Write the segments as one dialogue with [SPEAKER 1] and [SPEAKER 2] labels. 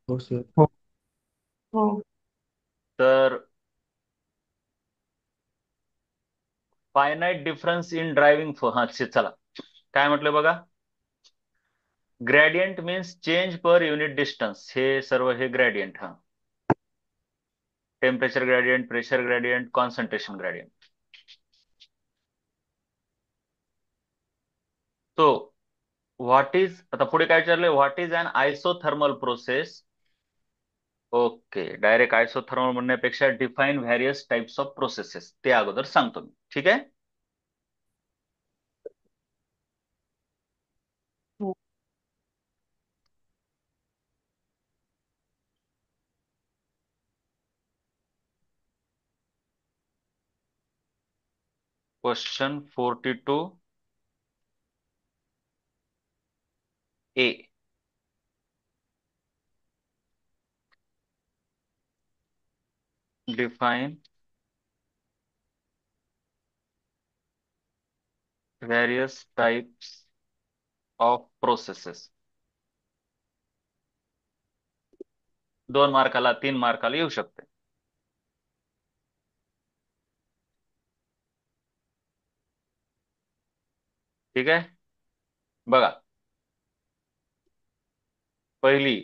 [SPEAKER 1] हो सर.
[SPEAKER 2] हो. हो.
[SPEAKER 1] तर फायनाईट डिफरन्स इन ड्रायव्हिंग हा चला काय म्हटलं बघा. Gradient means change per unit distance. हे सर्व हे ग्रेडियंट. हा, temperature gradient, pressure gradient, concentration gradient. तो व्हॉट इज, आता पुढे काय विचारलंय, what is an isothermal process. Okay, direct isothermal म्हणण्यापेक्षा define various types of processes ते अगोदर सांगतो मी. ठीक आहे.
[SPEAKER 2] हो.
[SPEAKER 1] Question 42A. Define various types of processes. 2 मार्काला 3 मार्काला येऊ शकते. ठीक आहे. बघा, पहिली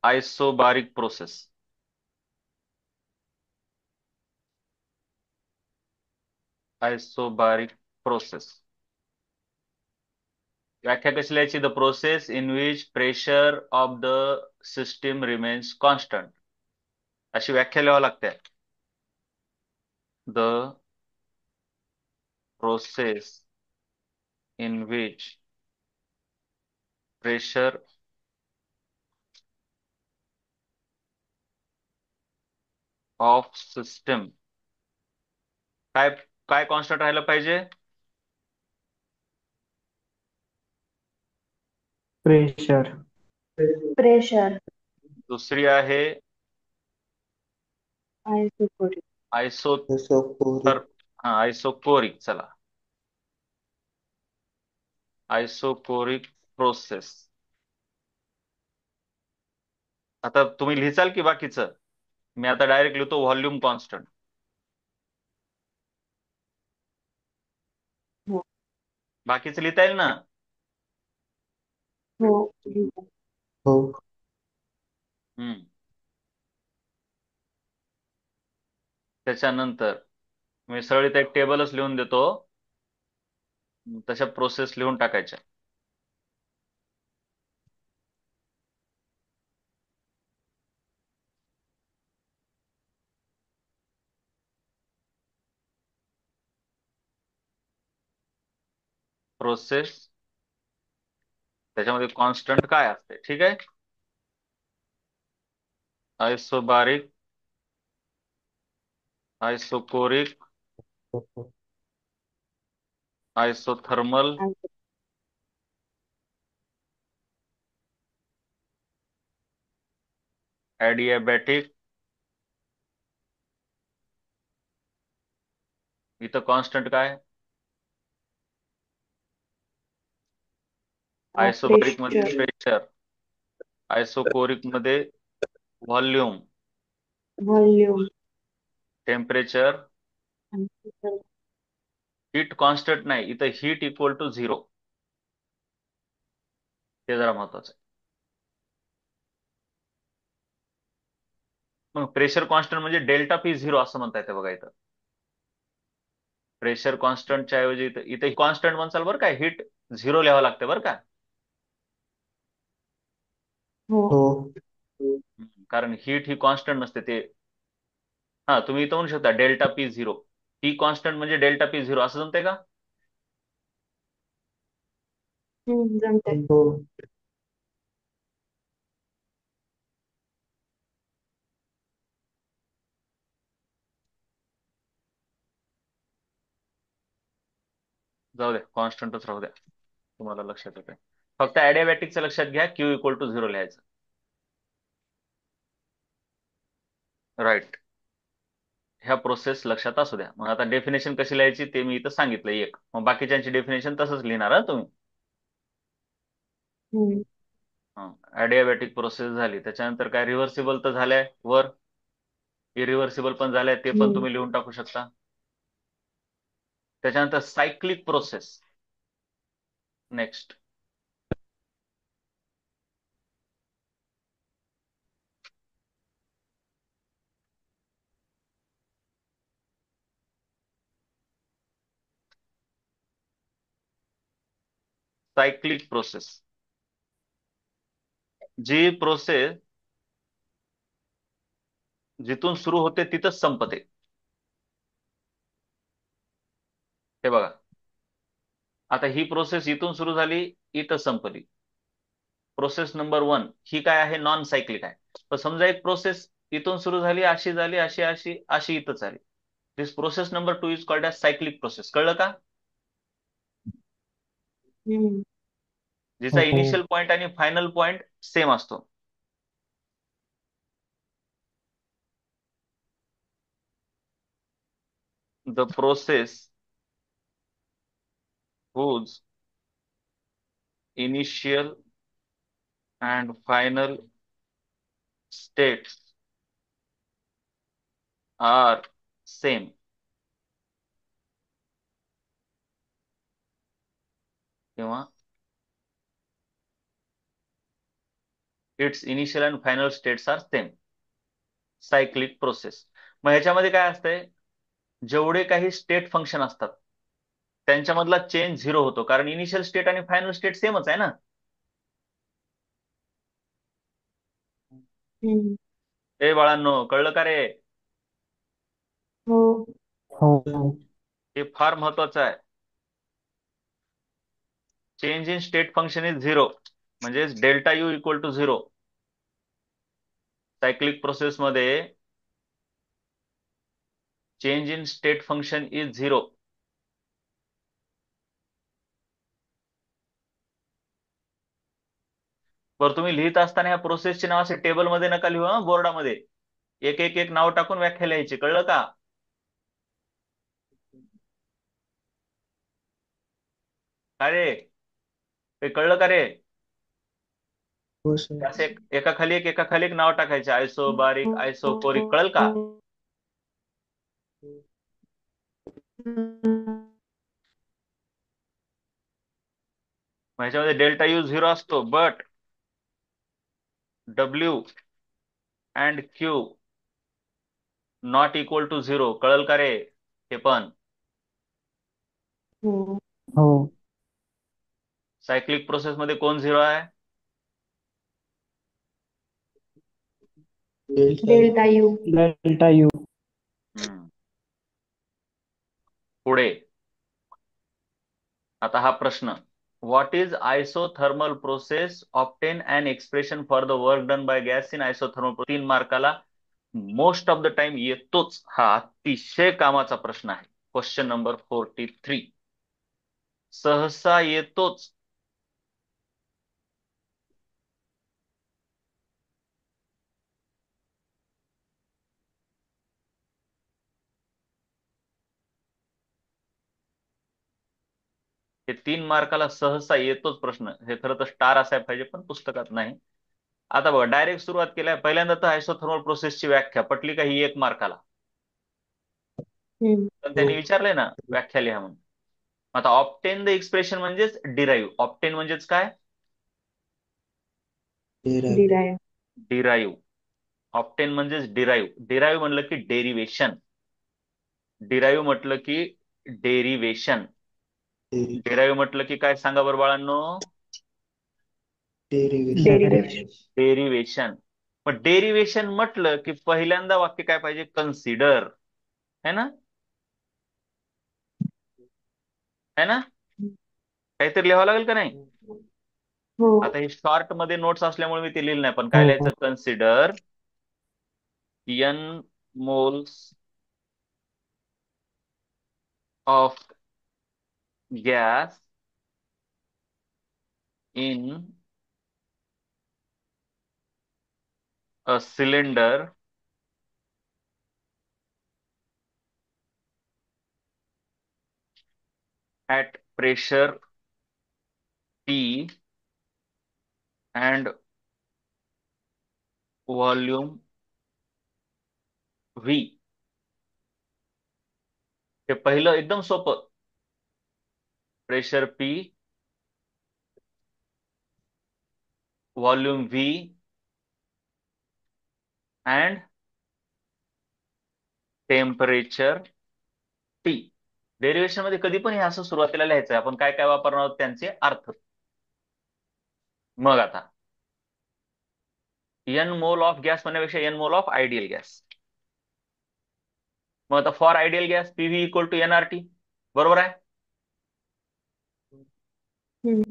[SPEAKER 1] आयसोबारिक प्रोसेस. आयसोबारिक प्रोसेस व्याख्या कशी लिहायची. The process in which pressure of the system remains constant, अशी व्याख्या लिहावी लागते. The process in which pressure of system, काय काय कॉन्स्टंट राहायला पाहिजे.
[SPEAKER 2] प्रेशर.
[SPEAKER 3] प्रेशर.
[SPEAKER 1] दुसरी आहे
[SPEAKER 3] आयसोकोरिक.
[SPEAKER 1] आयसो तर तर हा आयसोकोरिक. चला, आयसोकोरिक प्रोसेस. आता तुम्ही लिहिचाल की बाकीचं. मी आता डायरेक्ट लिहितो व्हॉल्यूम कॉन्स्टंट.
[SPEAKER 3] हो.
[SPEAKER 1] बाकीचं लिहिता येईल ना.
[SPEAKER 3] हो.
[SPEAKER 2] हो.
[SPEAKER 1] हम्म. त्याच्यानंतर मी सरळ इथे एक टेबलच लिहून देतो. तशा प्रोसेस लिहून टाकायच्या. प्रोसेस, त्याच्यामध्ये कॉन्स्टंट काय असते. ठीक आहे. आयसोबारिक, आयसोकोरिक, आयसोथर्मल, ॲडियाबॅटिक. इथं कॉन्स्टंट काय. आयसोबारिक मध्ये
[SPEAKER 3] प्रेशर.
[SPEAKER 1] प्रेशर, आयसोकोरिक मध्ये volume,
[SPEAKER 3] volume.
[SPEAKER 1] Temperature. Heat constant नाही, इथं हीट इक्वल टू 0. ते जरा महत्वाचं आहे. मग प्रेशर कॉन्स्टंट म्हणजे डेल्टा पी 0 असं म्हणता येतं बघा इथं. प्रेशर कॉन्स्टंटच्या ऐवजी इथं इथे कॉन्स्टंट म्हणसाल बरं का, हीट 0 लिहावं लागते बरं का.
[SPEAKER 3] हो.
[SPEAKER 2] हो.
[SPEAKER 1] कारण हीट ही कॉन्स्टंट नसते ते. हा, तुम्ही इथं म्हणू शकता डेल्टा पी 0. पी कॉन्स्टंट म्हणजे डेल्टा पी 0 असं जमते का.
[SPEAKER 3] जमते.
[SPEAKER 2] हो.
[SPEAKER 1] जाऊ द्या, कॉन्स्टंटच राहू द्या, तुम्हाला लक्षात येते. फक्त ॲडियाबॅटिकचं लक्षात घ्या, क्यू इक्वल टू 0 लिहायचं. राईट. ह्या प्रोसेस लक्षात असू द्या. मग आता डेफिनेशन कशी लिहायची ते मी इथं सांगितलं एक. मग बाकीच्यांची डेफिनेशन तसंच लिहिणार हा तुम्ही.
[SPEAKER 3] हम्म.
[SPEAKER 1] ॲडियाबॅटिक प्रोसेस झाली, त्याच्यानंतर काय रिव्हर्सिबल तर झालंय वर, इरिव्हर्सिबल पण झालंय, ते पण
[SPEAKER 3] हम्म
[SPEAKER 1] तुम्ही लिहून टाकू शकता. त्याच्यानंतर cyclic process next. Cyclic process, जी प्रोसेस जिथून सुरू होते तिथंच संपते. हे बघा, आता ही प्रोसेस इथून सुरू झाली, इथं संपली. प्रोसेस नंबर 1 ही काय आहे, नॉन सायक्लिक आहे. तर समजा एक प्रोसेस इथून सुरू झाली, अशी झाली, अशी अशी अशी इथं झाली. This process number 2 is called as cyclic process. कळलं का?
[SPEAKER 3] हम्म
[SPEAKER 1] जिचा
[SPEAKER 2] हो
[SPEAKER 1] इनिशियल पॉइंट आणि फायनल पॉइंट सेम असतो. The process whose initial and final states are same किंवा its initial and final states are same. Cyclic process. मग ह्याच्यामध्ये काय असतंय, जेवढे काही स्टेट फंक्शन असतात त्यांच्यामधला चेंज झिरो होतो, कारण इनिशियल स्टेट आणि फायनल स्टेट सेमच आहे ना.
[SPEAKER 3] हम्म
[SPEAKER 1] ए बाळांनो, कळलं का रे?
[SPEAKER 3] हो
[SPEAKER 2] हो
[SPEAKER 1] हे फार महत्वाचं आहे. Change in state function is zero, म्हणजे delta U equal to zero. Cyclic process मध्ये change in state function is zero. बरं, तुम्ही लिहित असताना ह्या प्रोसेसचे नाव असे टेबलमध्ये नका लिहू, बोर्डामध्ये एक एक एक नाव टाकून व्याख्या लिहायची. कळलं का? अरे, ते कळलं का रे?
[SPEAKER 2] हो सर.
[SPEAKER 1] असे एका खाली एक एका खाली एक नाव टाकायचे, आयसो बारीक, आयसो कोरिक. कळलं का? मग ह्याच्यामध्ये डेल्टा यू झिरो असतो, but W and Q not equal to zero. कळलं का रे? हे पण
[SPEAKER 3] हो
[SPEAKER 2] हो
[SPEAKER 1] सायक्लिक प्रोसेस मध्ये कोण झिरो आहे?
[SPEAKER 3] Delta U.
[SPEAKER 2] Delta U.
[SPEAKER 1] हम्म. पुढे आता हा प्रश्न, what is isothermal process, obtain an expression for the work done by gas in isothermal. 3 मार्काला मोस्ट ऑफ द टाइम येतोच, हा अतिशय कामाचा प्रश्न आहे. क्वेश्चन नंबर 43 सहसा येतोच. हे 3 मार्काला सहसा येतोच प्रश्न. हे खरं तर स्टार असायला पाहिजे, पण पुस्तकात नाही. आता बघा, डायरेक्ट सुरुवात केल्या, पहिल्यांदा तर आयसोथर्मल प्रोसेसची व्याख्या पटली का ही 1 मार्काला.
[SPEAKER 3] हम्म
[SPEAKER 1] पण त्यांनी विचारलंय ना व्याख्या लिहा म्हणून. आता ऑप्टेन द एक्सप्रेशन म्हणजेच डिराईव्ह. ऑप्टेन म्हणजेच काय?
[SPEAKER 3] डिराइव.
[SPEAKER 1] डिराईव्ह. ऑप्टेन म्हणजेच डिराईव्ह. डिराईव्ह म्हणलं की डेरिवेशन. डिराईव्ह म्हटलं की डेरिवेशन. डिराईव्ह म्हटलं की काय, सांगा बरं बाळांनो?
[SPEAKER 3] डेरिवेशन.
[SPEAKER 1] डेरिवेशन. मग डेरिवेशन म्हटलं की पहिल्यांदा वाक्य काय पाहिजे, कन्सिडर. है ना? है ना? काहीतरी लिहावं लागेल का नाही?
[SPEAKER 3] हो
[SPEAKER 1] आता हे शॉर्ट मध्ये नोट्स असल्यामुळे मी ते लिहिलं नाही, पण काय
[SPEAKER 2] हो
[SPEAKER 1] लिहायचं, consider n moles of gas in a cylinder at pressure T and volume V, हे पहिलं एकदम सोपं. Pressure P, volume V and temperature T. Derivation मध्ये कधी पण हे असं सुरुवातीला लिहायचंय आपण, काय काय वापरणार आहोत त्यांचे अर्थ. मग आता एन मोल ऑफ गॅस म्हणण्यापेक्षा N mole of ideal gas. मग आता for ideal gas PV equal to NRT, बरोबर आहे.
[SPEAKER 3] हम्म.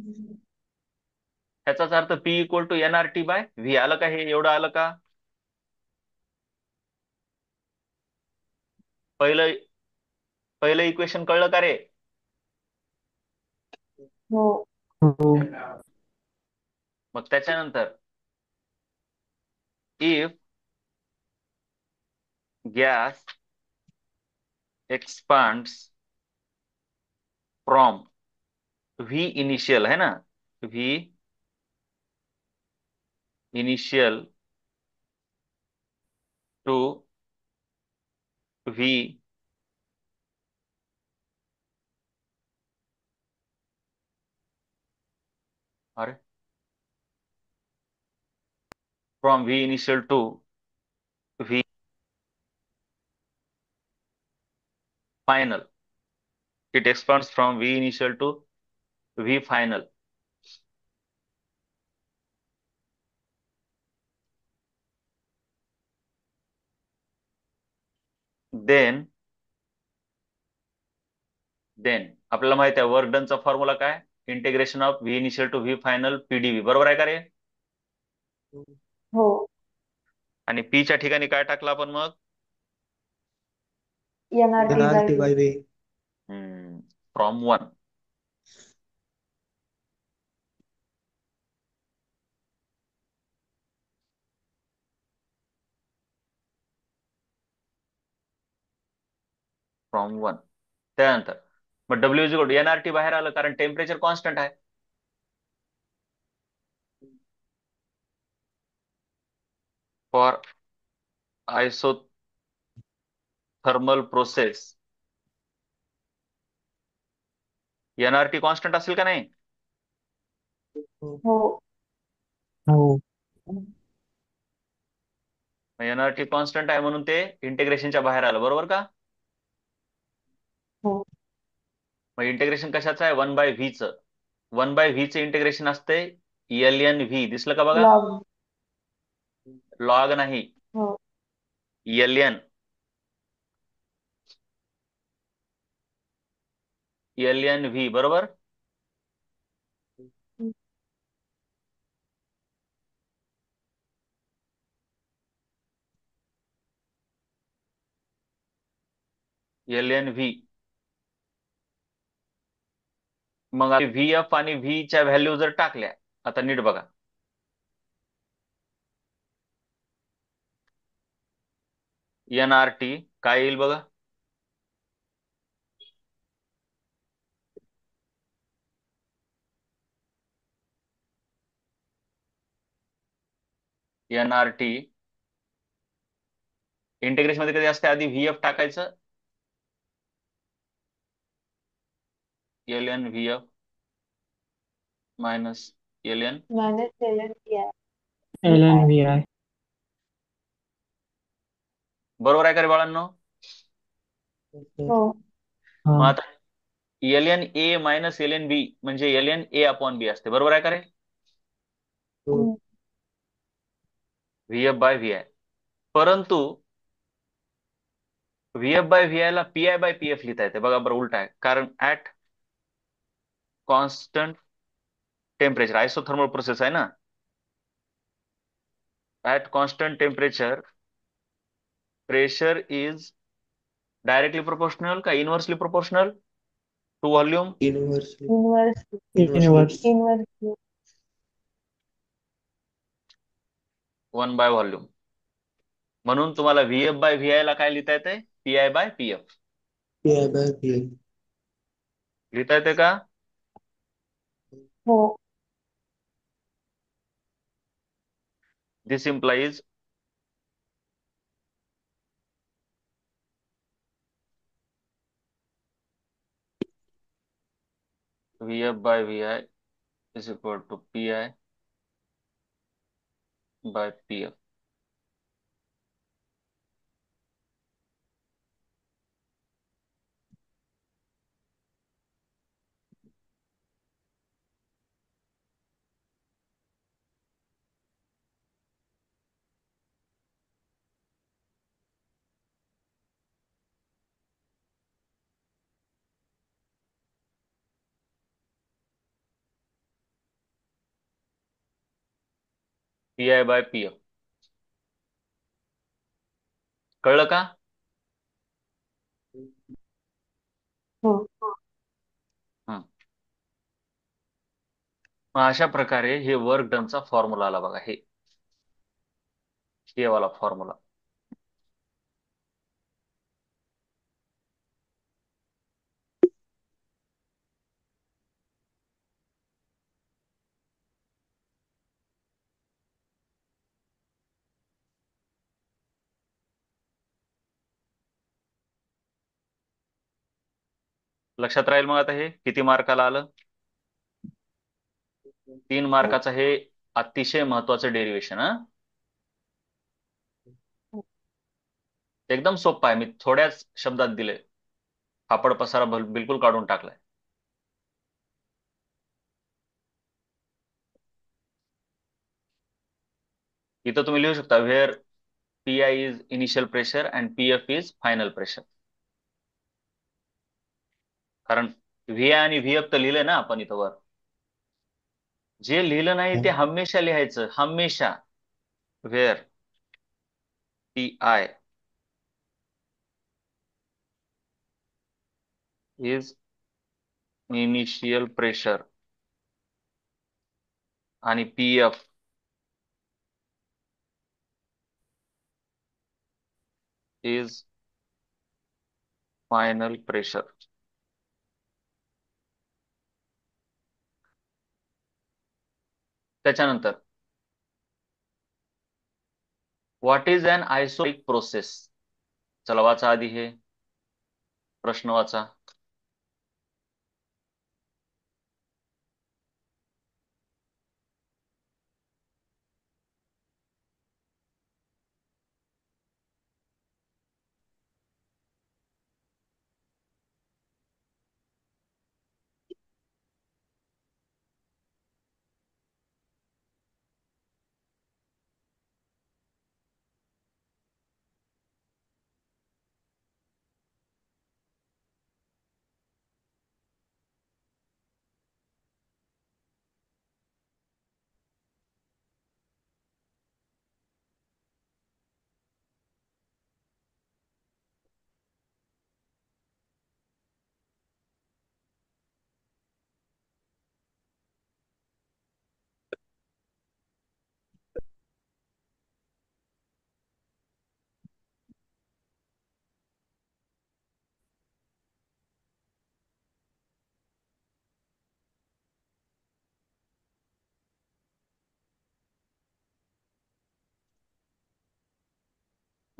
[SPEAKER 1] ह्याचाच अर्थ P equal to NRT by V. आलं का? हे एवढं आलं का? पहिलं पहिलं इक्वेशन कळलं का रे?
[SPEAKER 3] हो.
[SPEAKER 2] हो.
[SPEAKER 1] मग त्याच्यानंतर if gas expands from V initial, है ना, व्ही इनिशियल टू व्ही अरे from V initial to V final, it expands from V initial to V final. Then आपल्याला माहित आहे वर्क डनचा फॉर्म्युला काय? Integration of V initial to V final PdV, बरोबर आहे का रे?
[SPEAKER 3] हो.
[SPEAKER 1] आणि पी च्या ठिकाणी काय टाकलं आपण मग?
[SPEAKER 3] NRT by
[SPEAKER 2] NRT by V.
[SPEAKER 1] From one. From one. त्यानंतर मग W is equal to NRT बाहेर आलं कारण टेम्परेचर कॉन्स्टंट आहे. For isothermal process NRT constant असेल का नाही?
[SPEAKER 3] हो.
[SPEAKER 2] हो.
[SPEAKER 1] एनआरटी कॉन्स्टंट आहे म्हणून ते इंटिग्रेशनच्या बाहेर आलं, बरोबर का?
[SPEAKER 3] हो.
[SPEAKER 1] मग इंटिग्रेशन कशाचं आहे? 1/v च. 1/v चे इंटिग्रेशन असते एल एन व्ही. दिसलं का बघा?
[SPEAKER 3] लॉग.
[SPEAKER 1] लॉग नाही,
[SPEAKER 3] हो.
[SPEAKER 1] L N. L N V, बरोबर. L N V. मग व्ही एफ आणि व्ही च्या व्हॅल्यू जर टाकल्या, आता नीट बघा, एन आर टी काय येईल बघा? एन आर टी इंटिग्रेशन मध्ये कधी असते? आधी व्ही एफ टाकायचं, L N V F minus L N.
[SPEAKER 3] Minus LNT आहे.
[SPEAKER 2] LNVI.
[SPEAKER 1] बरोबर आहे का रे बाळांनो?
[SPEAKER 3] हो.
[SPEAKER 1] मग
[SPEAKER 2] हाँ.
[SPEAKER 1] आता L N A minus L N B म्हणजे L N A upon B असते, बरोबर आहे का रे?
[SPEAKER 3] हम्म.
[SPEAKER 1] V F by V I. परंतु V F by V I ला P I by P F लिहिता येते बघा. बरं उलट आहे, कारण at constant temperature isothermal process आहे ना. At constant temperature pressure is directly proportional का inversely proportional to volume?
[SPEAKER 2] Inversely.
[SPEAKER 3] Inverse.
[SPEAKER 2] Inverse.
[SPEAKER 3] Inverse.
[SPEAKER 1] One by volume. म्हणून तुम्हाला V F by V I ला काय लिहिता येते? P I by P F
[SPEAKER 2] PI by PI.
[SPEAKER 1] लिहिता येते का?
[SPEAKER 3] हो.
[SPEAKER 1] दिस implies VF by VI is equal to PI by PF. PI by PF. कळलं का?
[SPEAKER 3] हो.
[SPEAKER 1] हं. मग अशा प्रकारे हे वर्क डनचा फॉर्म्युला आला बघा, हे वाला फॉर्म्युला. लक्षात राहील मग आता हे किती मार्काला आलं? 3 मार्काचं हे अतिशय महत्वाचं डेरिवेशन. हा, एकदम सोपं आहे. मी थोड्याच शब्दात दिले, फापड पसारा बिलकुल काढून टाकलाय. इथं तुम्ही लिहू शकता where PI is initial pressure and PF is final pressure. कारण VI आणि VF तर लिहिलंय ना आपण इथं वर. जे लिहिलं नाही ते हमेशा लिहायचं, हमेशा. Where PI is initial pressure आणि PF इज फायनल प्रेशर. त्याच्यानंतर what is an isobaric process. चला वाचा आधी हे प्रश्न वाचा.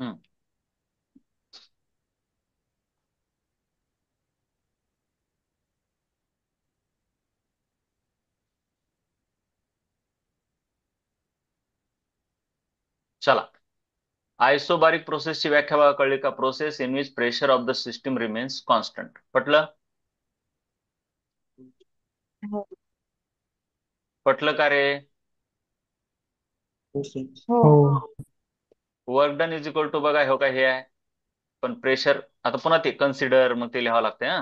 [SPEAKER 1] हम्म. चला, आयसोबारिक प्रोसेसची व्याख्या बघा, कळली का? Process in which pressure of the system remains constant. पटलं?
[SPEAKER 3] हो.
[SPEAKER 1] पटलं का रे?
[SPEAKER 3] हो.
[SPEAKER 2] हो.
[SPEAKER 1] Work done is equal to बघा, हो काय हे आहे, पण प्रेशर आता पुन्हा ते कन्सिडर, मग ते लिहावं लागतंय. हा,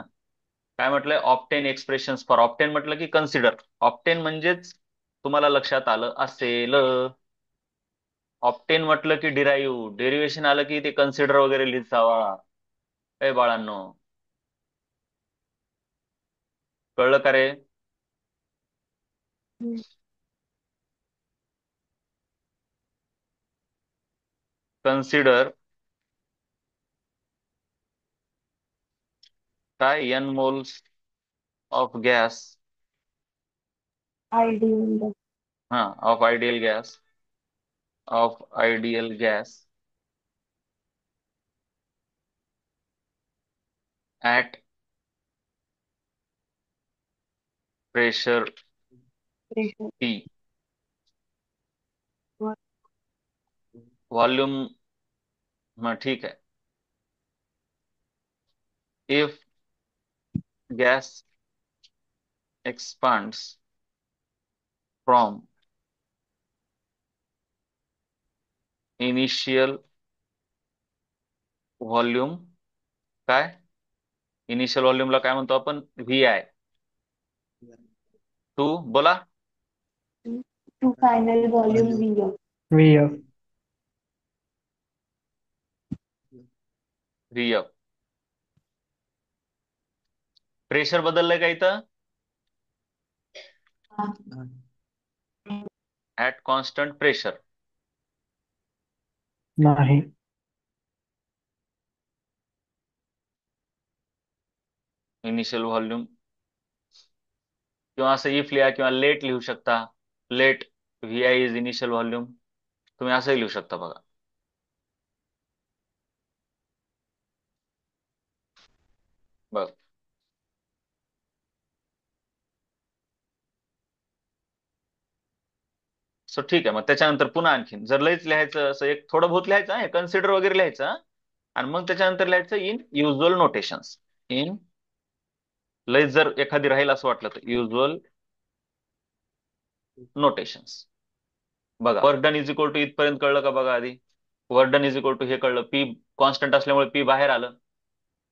[SPEAKER 1] काय म्हटलंय? ऑप्टेन एक्सप्रेशन्स फॉर ऑप्टेन म्हटलं की कन्सिडर. ऑप्टेन म्हणजेच तुम्हाला लक्षात आलं असेल, ऑप्टेन म्हटलं की डिराईव्ह, डेरिवेशन आलं की ते कन्सिडर वगैरे लिहित जावा. ए बाळांनो, कळलं का रे?
[SPEAKER 3] हम्म.
[SPEAKER 1] कन्सिडर काय? N moles of gas,
[SPEAKER 3] ideal.
[SPEAKER 1] हा, of ideal gas, of ideal gas at pressure
[SPEAKER 3] pressure
[SPEAKER 1] P, volume, हाँ ठीक है, if gas expands from initial volume, काय इनिशियल व्हॉल्यूमला काय म्हणतो आपण, VI, टू बोला,
[SPEAKER 3] to final volume VF.
[SPEAKER 2] VF.
[SPEAKER 1] VF. Pressure बदललंय का इथं, ऍट कॉन्स्टंट प्रेशर.
[SPEAKER 2] नाही.
[SPEAKER 1] इनिशियल व्हॉल्यूम, किंवा असं इफ लिहा किंवा लेट लिहू शकता, let VI is initial volume, तुम्ही असंही लिहू शकता बघा. बघ, सो ठीक आहे. मग त्याच्यानंतर पुन्हा आणखीन जर लईच लिहायचं असं एक थोडं बहुत लिहायचं, हे कन्सिडर वगैरे लिहायचं, आणि मग त्याच्यानंतर लिहायचं इन युज्युअल नोटेशन्स. इन लईच जर एखादी राहील असं वाटलं तर युज्युअल नोटेशन्स. बघा, work done is equal to इथपर्यंत कळलं का बघा आधी. Work done is equal to हे कळलं, पी कॉन्स्टंट असल्यामुळे पी बाहेर आलं,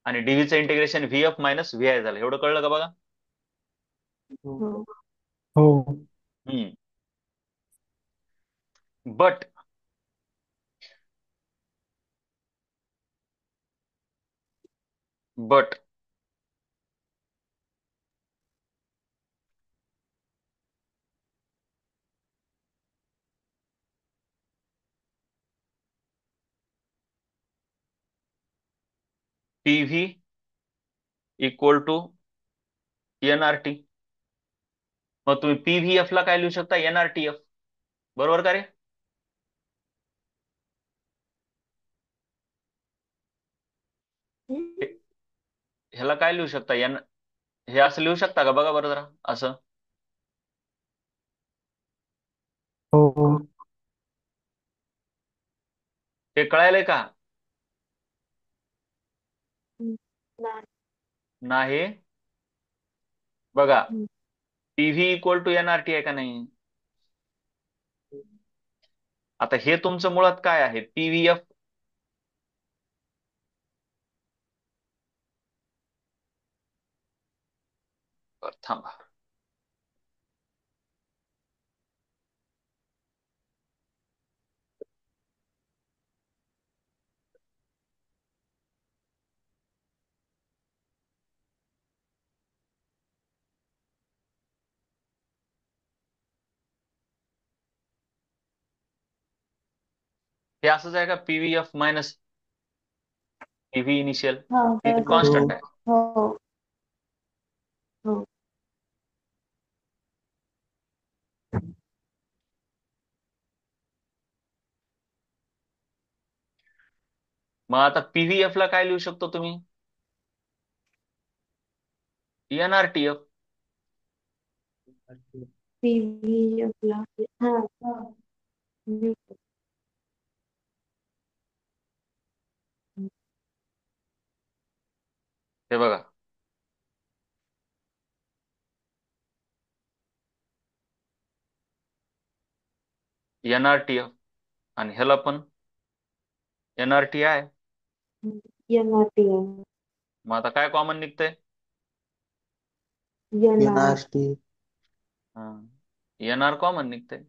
[SPEAKER 1] आणि डीव्हीचं इंटिग्रेशन VF मायनस VI झालं, एवढं कळलं का बघा.
[SPEAKER 3] हो.
[SPEAKER 2] हो.
[SPEAKER 1] Hmm. But but PV equal to NRT. मग तुम्ही PVF ला काय लिहू शकता, NRTF, बरोबर का रे. हे- ह्याला काय लिहू शकता, हे असं लिहू शकता का बघा बरं जरा असं.
[SPEAKER 2] हो.
[SPEAKER 1] हे कळायलंय का.
[SPEAKER 3] नाही.
[SPEAKER 1] नाही. बघा, PV इक्वल टू NRT आहे का नाही. आता हे तुमचं मुळात काय आहे, PVF. थांबा, हे असंच आहे का, PVF मायनस PV इनिशियल,
[SPEAKER 3] हा
[SPEAKER 1] PV
[SPEAKER 3] तसंच आहे.
[SPEAKER 1] कॉन्स्टंट
[SPEAKER 2] हो.
[SPEAKER 1] आहे.
[SPEAKER 3] हो. हो.
[SPEAKER 1] मग आता PVF ला काय लिहू शकतो तुम्ही, NRTF.
[SPEAKER 3] PVF ला हा
[SPEAKER 1] हे बघा, NRTF, आणि ह्याला पण NRTI.
[SPEAKER 3] NRTI.
[SPEAKER 1] मग आता काय कॉमन निघतंय,
[SPEAKER 3] NR.
[SPEAKER 1] हा, NR कॉमन निघतंय,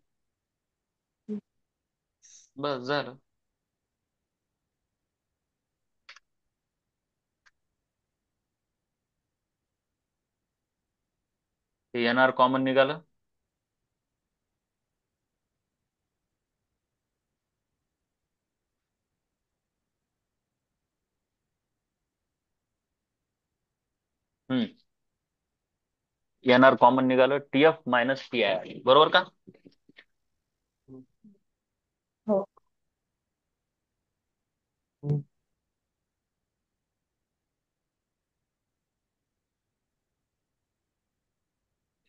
[SPEAKER 1] बस झालं. हे NR कॉमन निघालं. हम्म. NR कॉमन निघालं, TF मायनस TI, बरोबर का.
[SPEAKER 3] हो.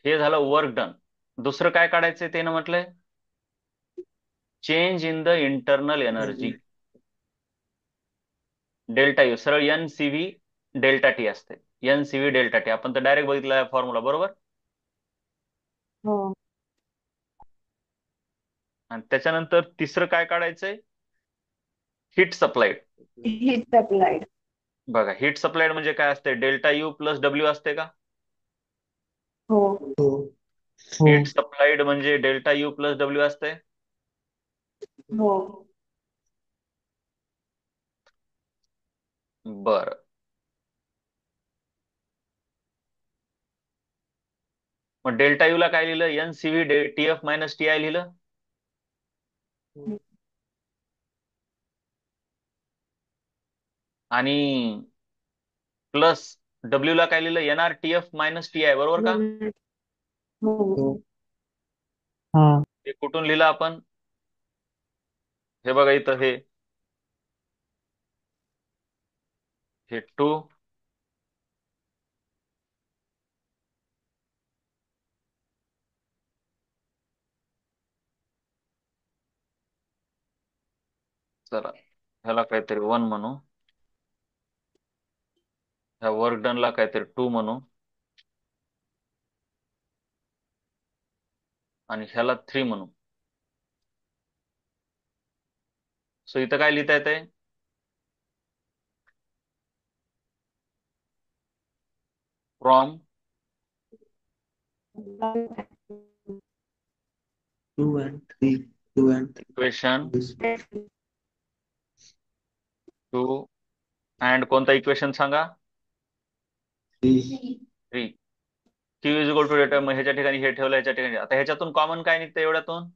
[SPEAKER 1] हे झालं वर्क डन. दुसरं काय काढायचंय त्यानं म्हटलंय change in the internal energy. Delta U सरळ N C V delta T असते. N C V delta T आपण तर डायरेक्ट बघितलं फॉर्म्युला बरोबर.
[SPEAKER 3] हो.
[SPEAKER 1] आणि त्याच्यानंतर तिसरं काय काढायचंय हिट सप्लाइड.
[SPEAKER 3] Heat supplied.
[SPEAKER 1] बघा हिट सप्लाइड म्हणजे काय असते डेल्टा यू प्लस डब्ल्यू असते का.
[SPEAKER 3] हो.
[SPEAKER 2] हो हो
[SPEAKER 1] हिट सप्लाइड म्हणजे डेल्टा यू प्लस डब्ल्यू असते.
[SPEAKER 3] हो.
[SPEAKER 1] बर. मग डेल्टा यू ला काय लिहिलं N C V T F minus T I लिहिलं. आणि प्लस डब्ल्यू ला काय लिहिलं N R T F minus T I बरोबर का.
[SPEAKER 3] हो.
[SPEAKER 2] हो हाँ
[SPEAKER 1] हे कुठून लिहिलं आपण हे बघा इथं हे टू चला ह्याला काहीतरी वन म्हणू. ह्या वर्क डन ला काहीतरी टू म्हणू. आणि ह्याला थ्री म्हणू. सो इथं काय लिहिता येतंय from
[SPEAKER 2] 2 and 3
[SPEAKER 1] equation
[SPEAKER 2] this
[SPEAKER 1] 2 and कोणता इक्वेशन सांगा
[SPEAKER 2] 3
[SPEAKER 1] three. Q is equal to डेटा मग ह्याच्या ठिकाणी हे ठेवलं ह्याच्या ठिकाणी आता ह्याच्यातून कॉमन काय निघतं एवढ्यातून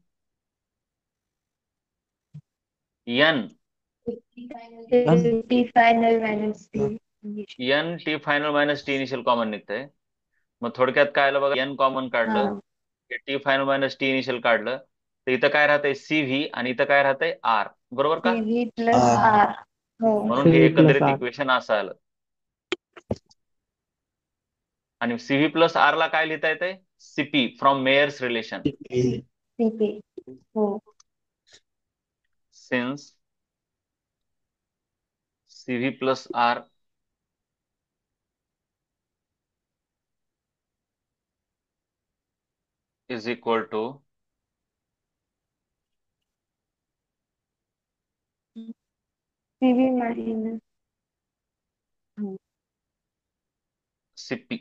[SPEAKER 1] N
[SPEAKER 3] T final minus T.
[SPEAKER 1] N T final minus T initial common निघतंय. मग थोडक्यात काय आलं बघा एन कॉमन काढलं
[SPEAKER 3] हा.
[SPEAKER 1] हे T final minus T initial काढलं तर इथं काय राहतंय सी व्ही आणि इथं काय राहतंय आर बरोबर का.
[SPEAKER 3] CV plus
[SPEAKER 2] R
[SPEAKER 3] R. हो.
[SPEAKER 1] म्हणून हे
[SPEAKER 2] CV plus
[SPEAKER 1] एकंदरीत
[SPEAKER 2] R
[SPEAKER 1] इक्वेशन असं आलं. आणि सीव्ही प्लस आर ला काय लिहिता येते CP from Mayer's relation.
[SPEAKER 3] CP. हो.
[SPEAKER 1] Since CV plus R is equal to
[SPEAKER 3] CV minus.
[SPEAKER 1] CP.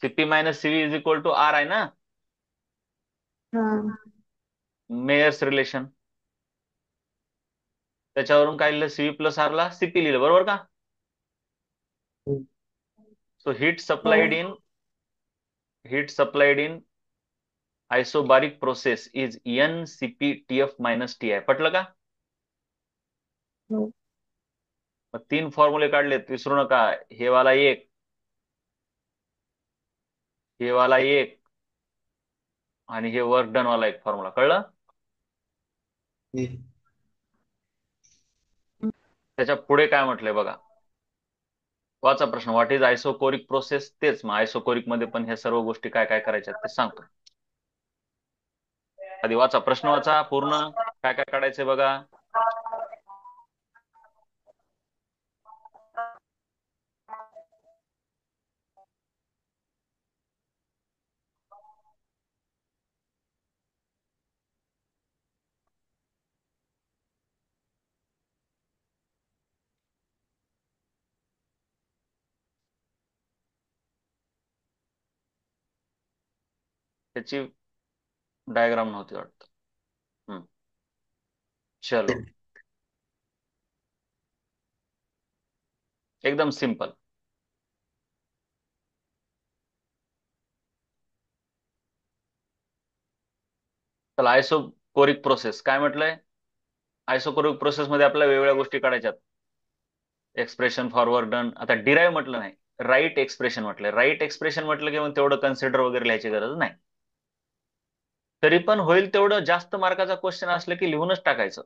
[SPEAKER 1] CP minus CV is equal to R आहे ना
[SPEAKER 3] हा.
[SPEAKER 1] Mayer's relation. त्याच्यावरून काय लिहिलं सीव्ही प्लस आर ला सीपी लिहिलं बरोबर का. So heat supplied in isobaric process is N CP T F minus T I पटलं का.
[SPEAKER 3] हो.
[SPEAKER 1] मग तीन फॉर्म्युले काढलेत विसरू नका हे वाला एक हे वाला एक आणि हे वर्क डन वाला एक फॉर्म्युला कळलं. त्याच्या पुढे काय म्हटलंय बघा वाचा प्रश्न व्हॉट इज आयसोकोरिक प्रोसेस तेच मग आयसोकोरिक मध्ये पण ह्या सर्व गोष्टी काय काय करायच्या ते सांगतो. आधी वाचा प्रश्न वाचा पूर्ण काय काय काढायचंय बघा. त्याची डायग्राम नव्हती वाटत. चलो एकदम सिंपल. चला आयसोकोरिक प्रोसेस काय म्हटलंय आयसोकोरिक प्रोसेस मध्ये आपल्याला वेगवेगळ्या गोष्टी काढायच्यात. एक्सप्रेशन फॉरवर्ड डन आता डिराईव्ह म्हटलं नाही राईट एक्सप्रेशन म्हटलंय. राईट एक्सप्रेशन म्हटलं की मग तेवढं कन्सिडर वगैरे लिहायची गरज नाही. तरी पण होईल तेवढं जास्त मार्काचा क्वेश्चन असलं की लिहूनच टाकायचं.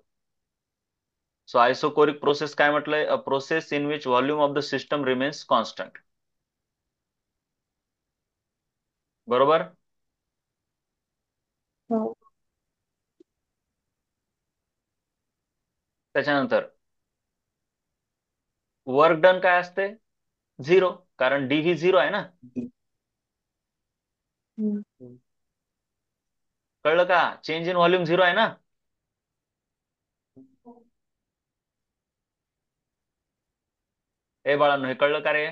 [SPEAKER 1] सो आयसोकोरिक प्रोसेस काय म्हटलंय अ process in which volume of the system remains constant. बरोबर.
[SPEAKER 3] हो.
[SPEAKER 1] त्याच्यानंतर वर्क डन काय असते? झिरो, कारण डी व्ही झिरो आहे ना.
[SPEAKER 3] हम्म.
[SPEAKER 1] कळलं का? चेंज इन व्हॉल्यूम झिरो आहे ना. ए बाळांनो, हे कळलं का रे?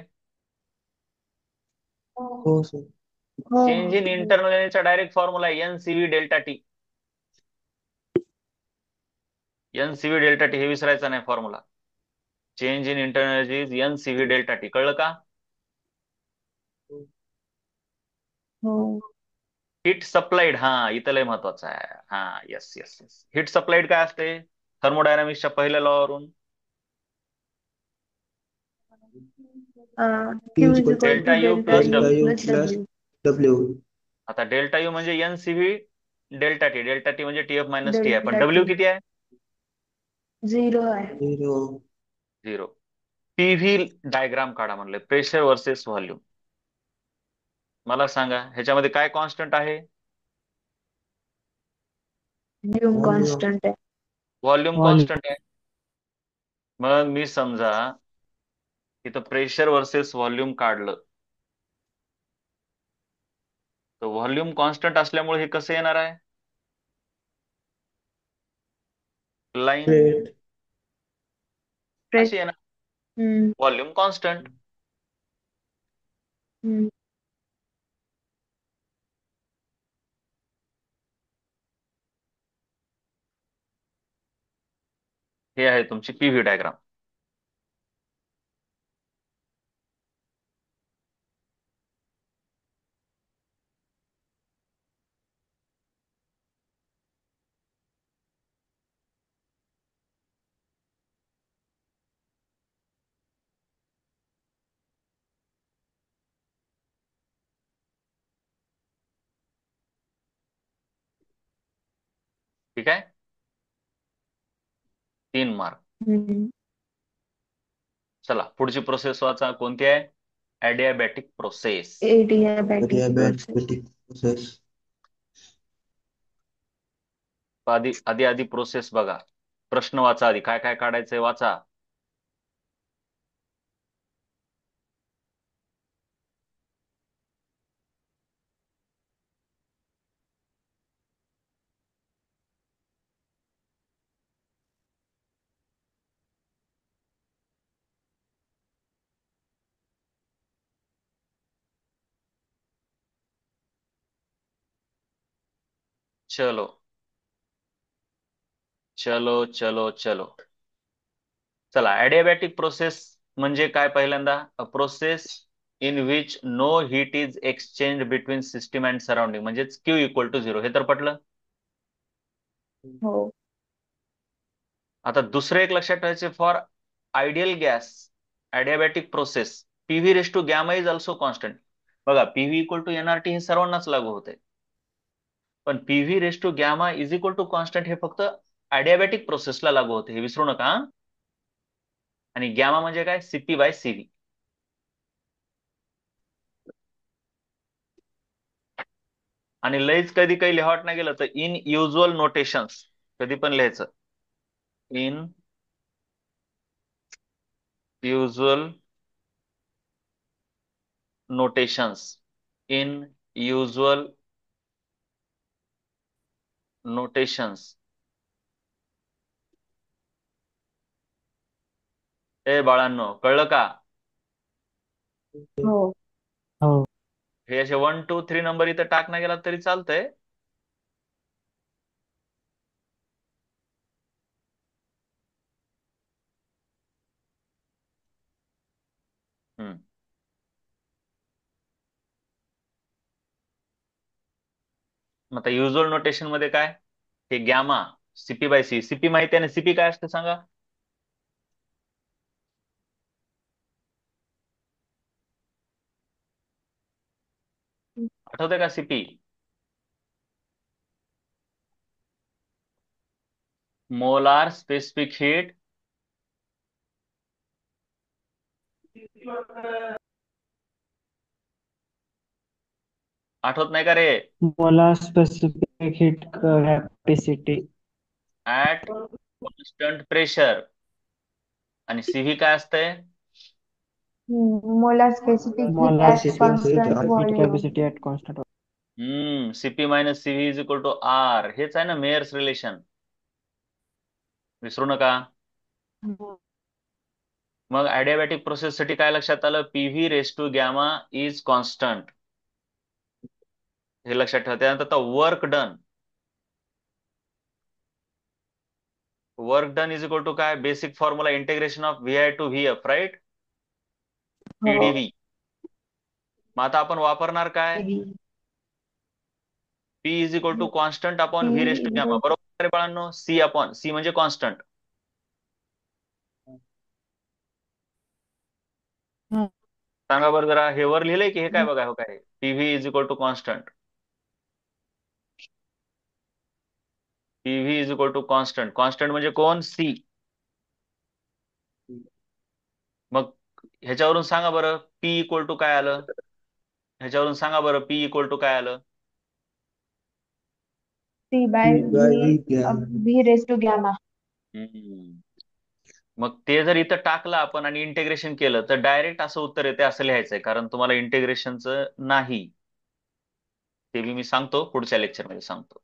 [SPEAKER 2] हो सर.
[SPEAKER 3] हो.
[SPEAKER 1] चेंज इन इंटरनल एनर्जीचा डायरेक्ट फॉर्म्युला आहे N C V delta T. N C V delta T हे विसरायचं नाही formula. Change in internal energy is N C V delta T. कळलं का?
[SPEAKER 3] हो.
[SPEAKER 1] हिट सप्लाइड, हा इथं लय महत्वाचं आहे. हा, yes yes yes. Hit supplied काय असते थर्मोडायनामिक्सच्या पहिल्या लॉ वरून?
[SPEAKER 3] Q
[SPEAKER 2] Q
[SPEAKER 3] is
[SPEAKER 2] equal to
[SPEAKER 3] equal
[SPEAKER 1] delta
[SPEAKER 3] to
[SPEAKER 1] U
[SPEAKER 3] delta
[SPEAKER 1] plus
[SPEAKER 2] delta
[SPEAKER 3] U
[SPEAKER 1] W.
[SPEAKER 2] U
[SPEAKER 3] plus
[SPEAKER 2] plus
[SPEAKER 3] W.
[SPEAKER 2] W.
[SPEAKER 1] आता डेल्टा यू म्हणजे N C V delta T. Delta T म्हणजे T F minus T आहे, पण
[SPEAKER 3] Delta
[SPEAKER 1] W
[SPEAKER 3] T.
[SPEAKER 1] किती आहे?
[SPEAKER 3] 0 आहे.
[SPEAKER 2] 0.
[SPEAKER 1] Zero. PV diagram काढा म्हणले, प्रेशर वर्सेस व्हॉल्यूम. मला सांगा ह्याच्यामध्ये काय कॉन्स्टंट आहे?
[SPEAKER 3] Volume
[SPEAKER 2] Volume.
[SPEAKER 3] constant आहे.
[SPEAKER 1] Volume
[SPEAKER 2] Volume.
[SPEAKER 1] कॉन्स्टंट आहे. मग मी समजा इथं प्रेशर वर्सेस व्हॉल्यूम काढलं, तर व्हॉल्यूम कॉन्स्टंट असल्यामुळे हे कसं येणार आहे? Line
[SPEAKER 2] Rate.
[SPEAKER 3] Press.
[SPEAKER 1] अशी येणार.
[SPEAKER 3] हम्म.
[SPEAKER 1] Volume constant.
[SPEAKER 3] हम्म.
[SPEAKER 1] हे आहे तुमची पीव्ही डायग्राम. ठीक आहे. 3 मार्क.
[SPEAKER 3] हम्म.
[SPEAKER 1] चला पुढची प्रोसेस वाचा, कोणती आहे? Adiabatic process.
[SPEAKER 3] Adiabatic process.
[SPEAKER 2] Adiabatic process.
[SPEAKER 1] आधी आधी आधी प्रोसेस बघा. प्रश्न वाचा आधी, काय काय काढायचंय वाचा. चलो चलो चलो चलो. चला, ॲडियाबॅटिक प्रोसेस म्हणजे काय? पहिल्यांदा, a process in which no heat is exchange between system and surrounding, म्हणजेच क्यू इक्वल टू झिरो. हे तर पटलं.
[SPEAKER 3] हो.
[SPEAKER 1] आता दुसरं एक लक्षात ठेवायचे, for ideal gas adiabatic process PV raise to gamma is also constant. बघा, पीव्ही इक्वल टू एनआरटी हे सर्वांनाच लागू होते, पण PV raise to gamma is equal to constant हे फक्त ॲडियाबॅटिक प्रोसेसला लागू होते, हे विसरू नका हा? आणि गॅमा म्हणजे काय? CP by CV. आणि लयच कधी काही लिहावट नाही गेलं तर इन युज्युअल नोटेशन्स कधी पण लिहायचं. In usual notations. In usual notations. ए बाळांनो, कळलं का?
[SPEAKER 3] हो.
[SPEAKER 2] हो.
[SPEAKER 1] हे असे 1 2 3 नंबर इथं टाकला गेला तरी चालतंय. हम्म. मग आता युज्युअल नोटेशन मध्ये काय? हे gamma CP by C. CP माहिती आहे ना? सीपी काय असते सांगा? आठवतंय का सीपी? मोलार स्पेसिफिक हीट आठवत नाही का रे?
[SPEAKER 2] Molar specific heat capacity.
[SPEAKER 1] At constant pressure. आणि सीव्ही काय असतंय?
[SPEAKER 3] Molar specific heat
[SPEAKER 2] molar
[SPEAKER 3] at
[SPEAKER 2] specific
[SPEAKER 3] constant
[SPEAKER 2] heat
[SPEAKER 3] volume.
[SPEAKER 2] Capacity at constant.
[SPEAKER 1] CP minus CV is equal to R. हेच आहे ना मेयर्स रिलेशन. विसरू नका. मग ऍडियाबॅटिक प्रोसेस साठी काय लक्षात आलं? PV raise to gamma is constant. हे लक्षात ठेवा. त्यानंतर आता work done. Work done is equal to काय? Basic formula integration of V I to V F, right?
[SPEAKER 3] हो.
[SPEAKER 1] पीडीव्ही. मग आता आपण वापरणार काय? P is equal to constant upon V raise to gamma. बरोबर आहे बाळांनो? सी अपॉन सी म्हणजे कॉन्स्टंट. सांगा बरं जरा. हे वर लिहिलंय की हे काय बघा? हो काय? PV is equal to constant. PV is equal to constant. Constant म्हणजे कोण? सी. मग ह्याच्यावरून सांगा बरं पी इक्वल टू काय आलं? ह्याच्यावरून सांगा बरं पी इक्वल टू काय आलं?
[SPEAKER 3] C by
[SPEAKER 2] P by
[SPEAKER 3] V,
[SPEAKER 2] V gamma.
[SPEAKER 3] V raised to gamma.
[SPEAKER 1] हम्म. मग ते जर इथं टाकलं आपण आणि इंटिग्रेशन केलं तर डायरेक्ट असं उत्तर येते असं लिहायचंय, कारण तुम्हाला इंटिग्रेशनचं नाही. ते मी सांगतो पुढच्या लेक्चरमध्ये सांगतो.